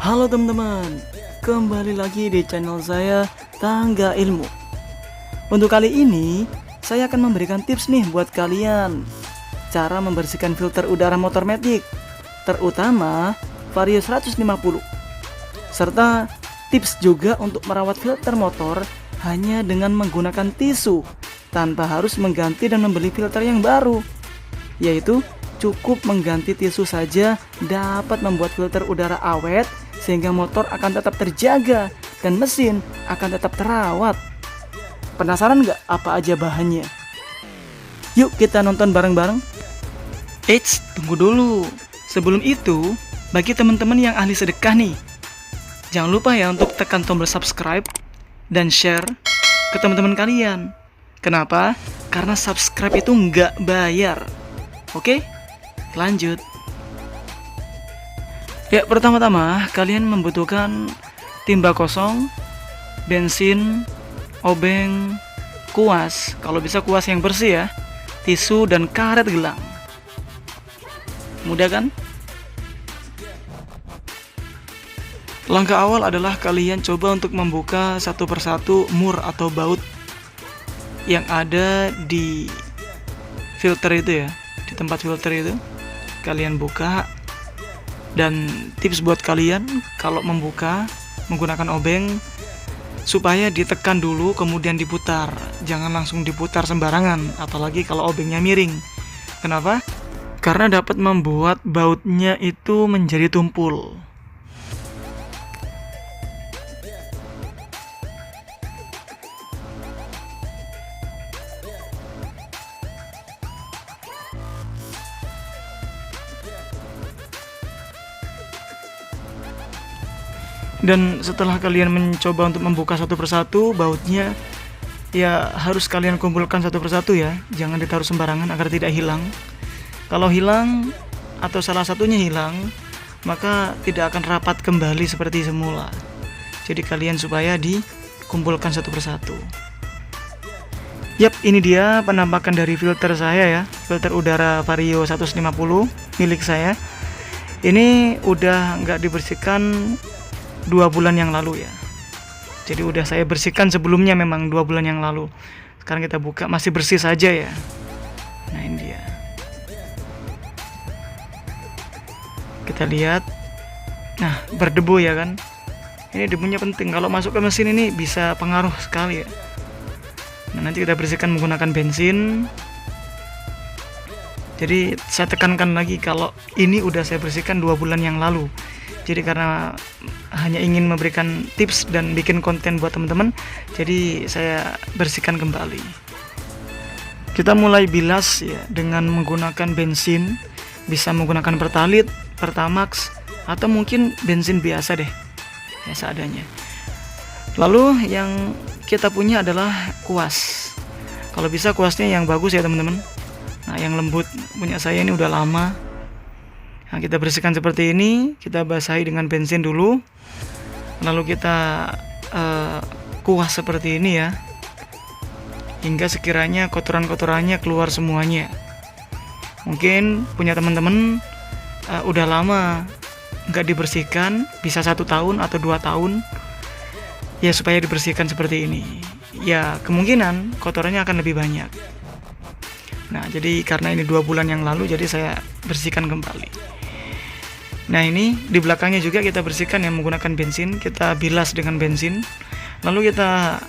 Halo teman-teman, kembali lagi di channel saya Tangga Ilmu. Untuk kali ini, saya akan memberikan tips nih buat kalian cara membersihkan filter udara motor Matic, terutama Vario 150. Serta tips juga untuk merawat filter motor hanya dengan menggunakan tisu tanpa harus mengganti dan membeli filter yang baru. Yaitu cukup mengganti tisu saja dapat membuat filter udara awet sehingga motor akan tetap terjaga dan mesin akan tetap terawat. Penasaran nggak apa aja bahannya? Yuk kita nonton bareng-bareng. Eits, tunggu dulu. Sebelum itu, bagi teman-teman yang ahli sedekah nih, jangan lupa ya untuk tekan tombol subscribe dan share ke teman-teman kalian. Kenapa? Karena subscribe itu nggak bayar. Oke? Lanjut. Ya, pertama-tama kalian membutuhkan timba kosong, bensin, obeng, kuas, kalau bisa kuas yang bersih ya, tisu dan karet gelang. Mudah kan? Langkah awal adalah kalian coba untuk membuka satu persatu mur atau baut yang ada di filter itu ya, di tempat filter itu. Kalian buka. Dan tips buat kalian kalau membuka menggunakan obeng, supaya ditekan dulu kemudian diputar. Jangan langsung diputar sembarangan, apalagi kalau obengnya miring. Kenapa? Karena dapat membuat bautnya itu menjadi tumpul. Dan setelah kalian mencoba untuk membuka satu persatu bautnya, ya harus kalian kumpulkan satu persatu ya, jangan ditaruh sembarangan agar tidak hilang. Kalau hilang atau salah satunya hilang, maka tidak akan rapat kembali seperti semula. Jadi kalian supaya dikumpulkan satu persatu. Yap, ini dia penampakan dari filter saya ya, filter udara Vario 150 milik saya. Ini udah nggak dibersihkan 2 bulan yang lalu ya. Jadi udah saya bersihkan sebelumnya, memang 2 bulan yang lalu. Sekarang kita buka, masih bersih saja ya. Nah ini dia. Kita lihat. Nah berdebu ya kan. Ini debunya penting, kalau masuk ke mesin ini bisa pengaruh sekali ya. Nah nanti kita bersihkan menggunakan bensin. Jadi saya tekankan lagi kalau ini udah saya bersihkan 2 bulan yang lalu. Jadi karena hanya ingin memberikan tips dan bikin konten buat teman-teman, jadi saya bersihkan kembali. Kita mulai bilas ya dengan menggunakan bensin, bisa menggunakan Pertalite, Pertamax, atau mungkin bensin biasa deh, ya seadanya. Lalu yang kita punya adalah kuas. Kalau bisa kuasnya yang bagus ya teman-teman. Nah yang lembut punya saya ini udah lama. Nah, kita bersihkan seperti ini, kita basahi dengan bensin dulu, lalu kita kuas seperti ini ya, hingga sekiranya kotoran-kotorannya keluar semuanya. Mungkin punya teman-teman udah lama nggak dibersihkan, bisa 1 tahun atau 2 tahun, ya supaya dibersihkan seperti ini. Ya kemungkinan kotorannya akan lebih banyak. Nah jadi karena ini 2 bulan yang lalu, jadi saya bersihkan kembali. Nah ini di belakangnya juga kita bersihkan yang menggunakan bensin, kita bilas dengan bensin, lalu kita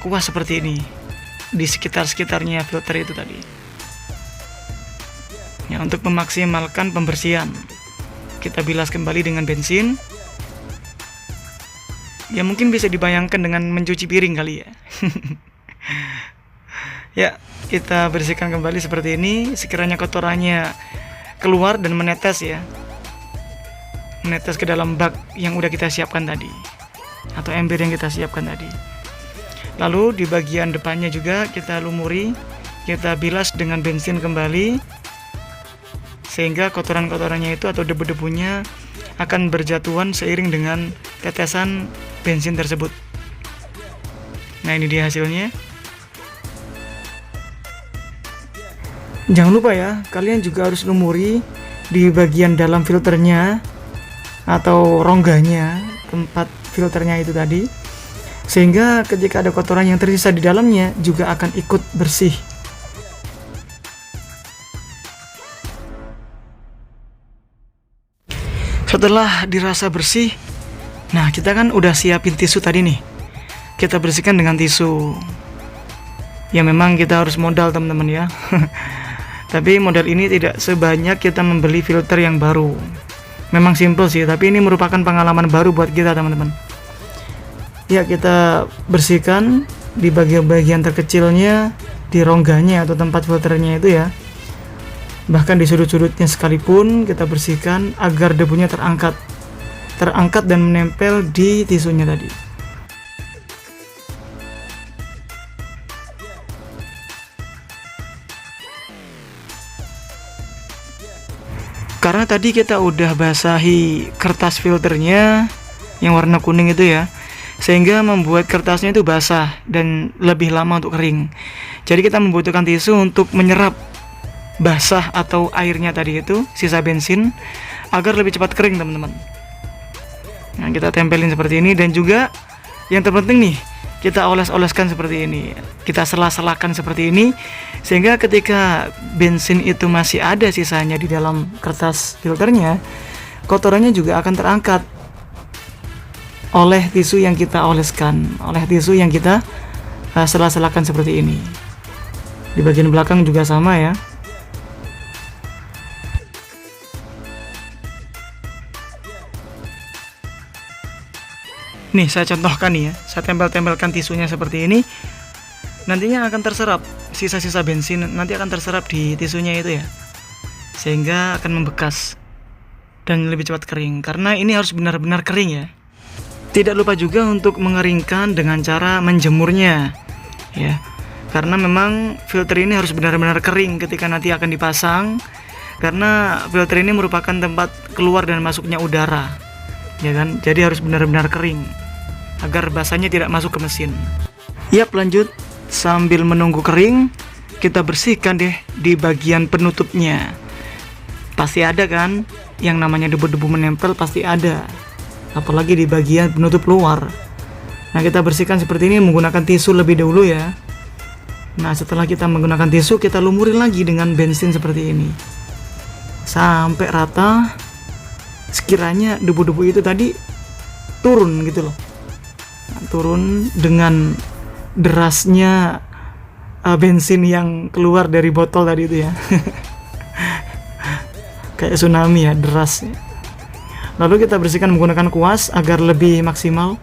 kuas seperti ini di sekitar-sekitarnya filter itu tadi. Ya untuk memaksimalkan pembersihan, kita bilas kembali dengan bensin. Ya mungkin bisa dibayangkan dengan mencuci piring kali ya. Ya kita bersihkan kembali seperti ini, sekiranya kotorannya keluar dan menetes ya, menetes ke dalam bak yang udah kita siapkan tadi, atau ember yang kita siapkan tadi. Lalu di bagian depannya juga kita lumuri, kita bilas dengan bensin kembali, sehingga kotoran-kotorannya itu atau debu-debunya akan berjatuhan seiring dengan tetesan bensin tersebut. Nah ini dia hasilnya. Jangan lupa ya, kalian juga harus lumuri di bagian dalam filternya atau rongganya tempat filternya itu tadi, sehingga ketika ada kotoran yang tersisa di dalamnya juga akan ikut bersih. Setelah dirasa bersih, nah kita kan udah siapin tisu tadi nih. Kita bersihkan dengan tisu. Ya memang kita harus modal teman-teman ya. Tapi modal ini tidak sebanyak kita membeli filter yang baru. Memang simple sih, tapi ini merupakan pengalaman baru buat kita teman-teman. Ya kita bersihkan di bagian-bagian terkecilnya, di rongganya atau tempat filternya itu ya. Bahkan di sudut-sudutnya sekalipun kita bersihkan agar debunya terangkat dan menempel di tisunya tadi. Karena tadi kita udah basahi kertas filternya yang warna kuning itu ya, sehingga membuat kertasnya itu basah dan lebih lama untuk kering. Jadi kita membutuhkan tisu untuk menyerap basah atau airnya tadi itu, sisa bensin, agar lebih cepat kering teman-teman. Nah kita tempelin seperti ini, dan juga yang terpenting nih, kita oles-oleskan seperti ini, kita sela-selakan seperti ini, sehingga ketika bensin itu masih ada sisanya di dalam kertas filternya, kotorannya juga akan terangkat oleh tisu yang kita oleskan, oleh tisu yang kita sela-selakan seperti ini. Di bagian belakang juga sama ya. Nih saya contohkan nih ya, saya tempel-tempelkan tisunya seperti ini. Nantinya akan terserap sisa-sisa bensin, nanti akan terserap di tisunya itu ya, sehingga akan membekas dan lebih cepat kering. Karena ini harus benar-benar kering ya. Tidak lupa juga untuk mengeringkan dengan cara menjemurnya ya, karena memang filter ini harus benar-benar kering ketika nanti akan dipasang, karena filter ini merupakan tempat keluar dan masuknya udara ya kan. Jadi harus benar-benar kering agar basahnya tidak masuk ke mesin. Yap, lanjut. Sambil menunggu kering, kita bersihkan deh di bagian penutupnya. Pasti ada kan yang namanya debu-debu menempel, pasti ada, apalagi di bagian penutup luar. Nah kita bersihkan seperti ini menggunakan tisu lebih dahulu ya. Nah setelah kita menggunakan tisu, kita lumurin lagi dengan bensin seperti ini sampai rata, sekiranya debu-debu itu tadi turun gitu loh. Nah, turun dengan derasnya bensin yang keluar dari botol tadi itu ya. Kayak tsunami ya, derasnya. Lalu kita bersihkan menggunakan kuas agar lebih maksimal.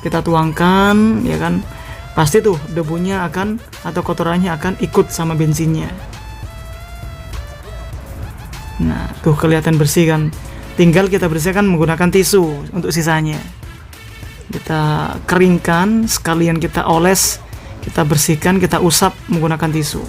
Kita tuangkan ya kan, pasti tuh debunya akan atau kotorannya akan ikut sama bensinnya. Nah tuh kelihatan bersih kan. Tinggal kita bersihkan menggunakan tisu untuk sisanya. Kita keringkan, sekalian kita oles, kita bersihkan, kita usap menggunakan tisu.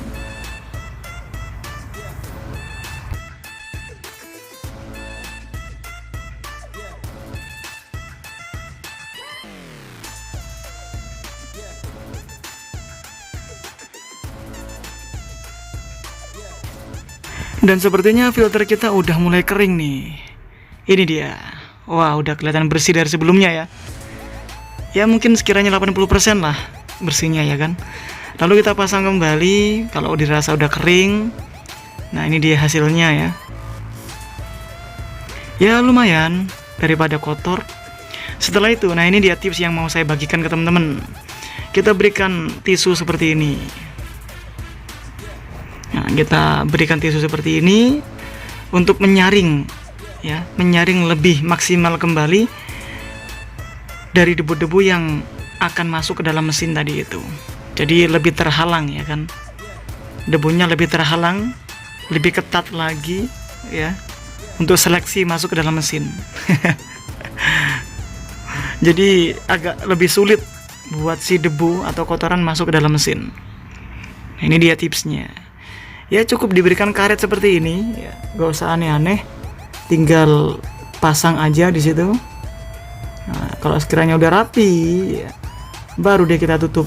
Dan sepertinya filter kita udah mulai kering nih. Ini dia. Wah, udah kelihatan bersih dari sebelumnya ya. Ya mungkin sekiranya 80% lah bersihnya ya kan. Lalu kita pasang kembali kalau dirasa udah kering. Nah ini dia hasilnya ya. Ya lumayan daripada kotor. Setelah itu, nah ini dia tips yang mau saya bagikan ke teman-teman. Kita berikan tisu seperti ini. Nah kita berikan tisu seperti ini untuk menyaring ya, menyaring lebih maksimal kembali dari debu-debu yang akan masuk ke dalam mesin tadi itu. Jadi lebih terhalang ya kan, debunya lebih terhalang, lebih ketat lagi ya, untuk seleksi masuk ke dalam mesin. Jadi agak lebih sulit buat si debu atau kotoran masuk ke dalam mesin. Nah, ini dia tipsnya. Ya cukup diberikan karet seperti ini ya, gak usah aneh-aneh, tinggal pasang aja di situ. Nah, kalau sekiranya udah rapi, ya, baru deh kita tutup.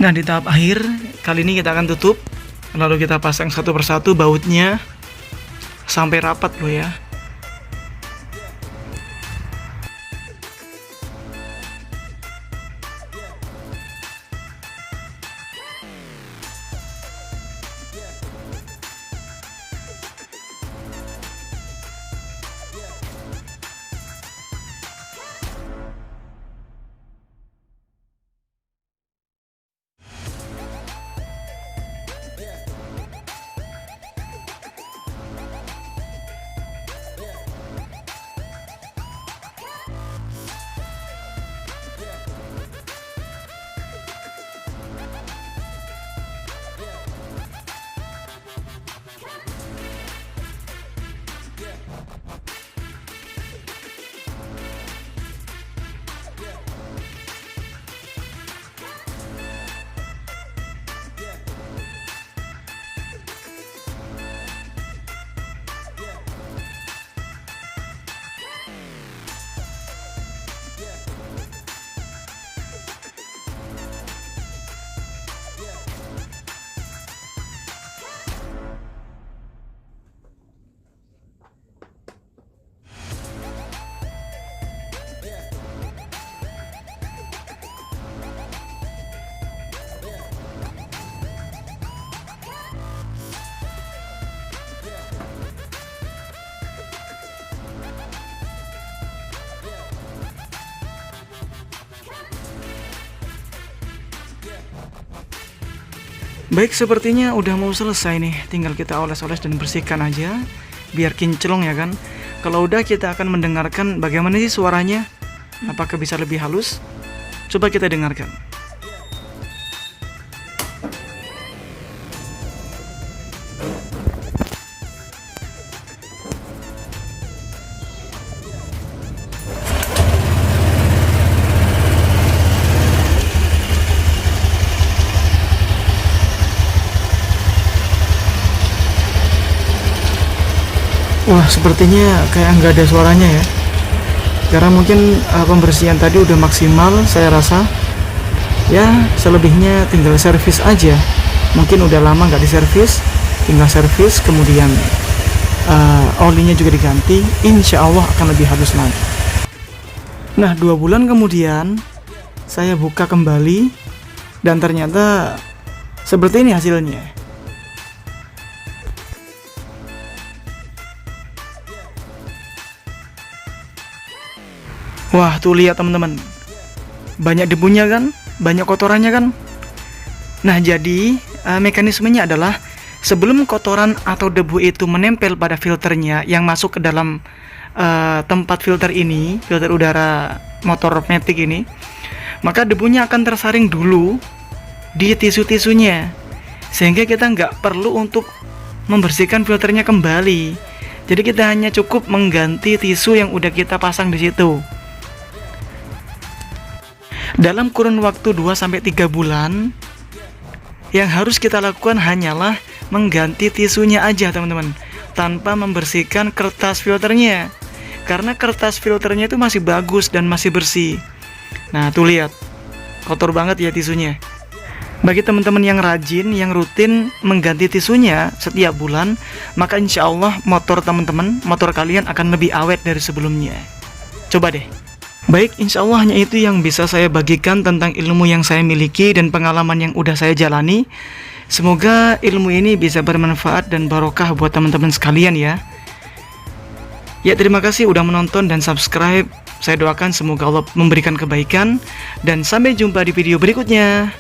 Nah, di tahap akhir kali ini kita akan tutup, lalu kita pasang satu persatu bautnya sampai rapat loh ya. Baik, sepertinya udah mau selesai nih, tinggal kita oles-oles dan bersihkan aja biar kinclong ya kan. Kalau udah, kita akan mendengarkan bagaimana sih suaranya, apakah bisa lebih halus. Coba kita dengarkan. Wah, sepertinya kayak nggak ada suaranya ya. Karena mungkin pembersihan tadi udah maksimal, saya rasa. Ya, selebihnya tinggal servis aja. Mungkin udah lama nggak diservis, tinggal servis, kemudian olinya juga diganti. Insya Allah akan lebih halus lagi. Nah, 2 bulan kemudian saya buka kembali dan ternyata seperti ini hasilnya. Wah, tuh lihat teman-teman, banyak debunya kan, banyak kotorannya kan. Nah, jadi mekanismenya adalah sebelum kotoran atau debu itu menempel pada filternya yang masuk ke dalam tempat filter ini, filter udara motor Matic ini, maka debunya akan tersaring dulu di tisu-tisunya, sehingga kita nggak perlu untuk membersihkan filternya kembali. Jadi kita hanya cukup mengganti tisu yang udah kita pasang di situ. Dalam kurun waktu 2-3 bulan, yang harus kita lakukan hanyalah mengganti tisunya aja teman-teman, tanpa membersihkan kertas filternya. Karena kertas filternya itu masih bagus dan masih bersih. Nah, tuh lihat, kotor banget ya tisunya. Bagi teman-teman yang rajin, yang rutin mengganti tisunya setiap bulan, maka insya Allah motor teman-teman, motor kalian akan lebih awet dari sebelumnya. Coba deh. Baik, insya Allah hanya itu yang bisa saya bagikan tentang ilmu yang saya miliki dan pengalaman yang udah saya jalani. Semoga ilmu ini bisa bermanfaat dan barokah buat teman-teman sekalian ya. Ya, terima kasih udah menonton dan subscribe. Saya doakan semoga Allah memberikan kebaikan. Dan sampai jumpa di video berikutnya.